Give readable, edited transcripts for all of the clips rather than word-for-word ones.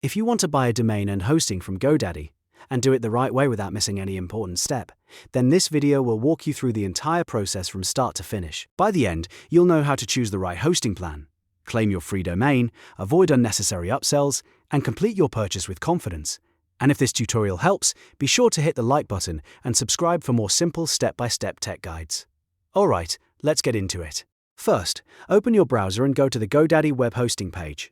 If you want to buy a domain and hosting from GoDaddy, and do it the right way without missing any important step, then this video will walk you through the entire process from start to finish. By the end, you'll know how to choose the right hosting plan, claim your free domain, avoid unnecessary upsells, and complete your purchase with confidence. And if this tutorial helps, be sure to hit the like button and subscribe for more simple step-by-step tech guides. Alright, let's get into it. First, open your browser and go to the GoDaddy web hosting page.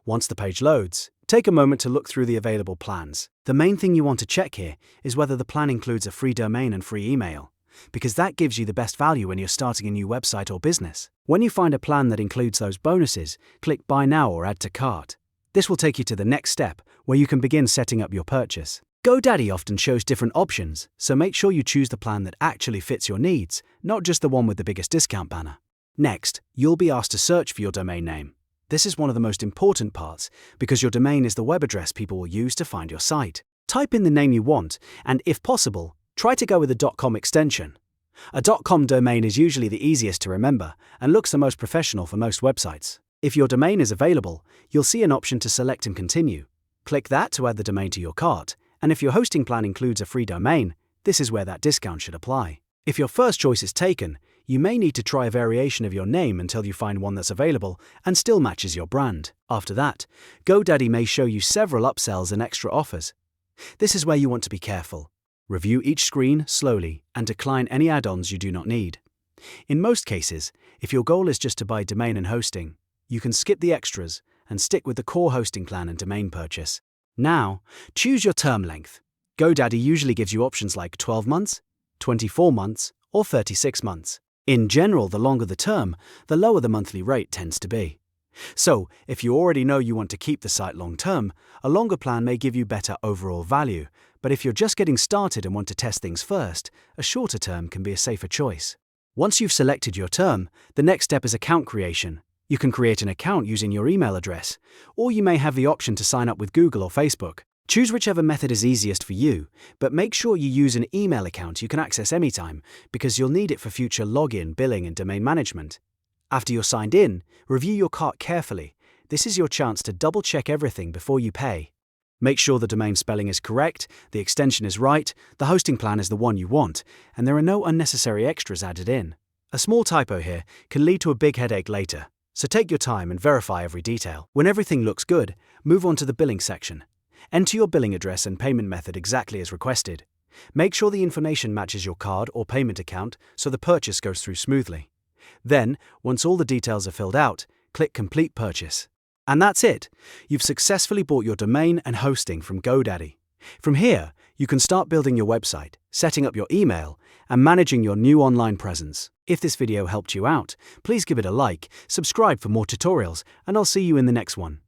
Once the page loads, take a moment to look through the available plans. The main thing you want to check here is whether the plan includes a free domain and free email, because that gives you the best value when you're starting a new website or business. When you find a plan that includes those bonuses, click Buy Now or Add to Cart. This will take you to the next step, where you can begin setting up your purchase. GoDaddy often shows different options, so make sure you choose the plan that actually fits your needs, not just the one with the biggest discount banner. Next, you'll be asked to search for your domain name. This is one of the most important parts, because your domain is the web address people will use to find your site. Type in the name you want, and if possible, try to go with a .com extension. A .com domain is usually the easiest to remember and looks the most professional for most websites. If your domain is available, you'll see an option to select and continue. Click that to add the domain to your cart, and if your hosting plan includes a free domain, this is where that discount should apply. If your first choice is taken, you may need to try a variation of your name until you find one that's available and still matches your brand. After that, GoDaddy may show you several upsells and extra offers. This is where you want to be careful. Review each screen slowly and decline any add-ons you do not need. In most cases, if your goal is just to buy domain and hosting, you can skip the extras and stick with the core hosting plan and domain purchase. Now, choose your term length. GoDaddy usually gives you options like 12 months, 24 months, or 36 months. In general, the longer the term, the lower the monthly rate tends to be. So, if you already know you want to keep the site long-term, a longer plan may give you better overall value, but if you're just getting started and want to test things first, a shorter term can be a safer choice. Once you've selected your term, the next step is account creation. You can create an account using your email address, or you may have the option to sign up with Google or Facebook. Choose whichever method is easiest for you, but make sure you use an email account you can access anytime, because you'll need it for future login, billing, and domain management. After you're signed in, review your cart carefully. This is your chance to double-check everything before you pay. Make sure the domain spelling is correct, the extension is right, the hosting plan is the one you want, and there are no unnecessary extras added in. A small typo here can lead to a big headache later, so take your time and verify every detail. When everything looks good, move on to the billing section. Enter your billing address and payment method exactly as requested. Make sure the information matches your card or payment account so the purchase goes through smoothly. Then, once all the details are filled out, click Complete Purchase. And that's it! You've successfully bought your domain and hosting from GoDaddy. From here, you can start building your website, setting up your email, and managing your new online presence. If this video helped you out, please give it a like, subscribe for more tutorials, and I'll see you in the next one.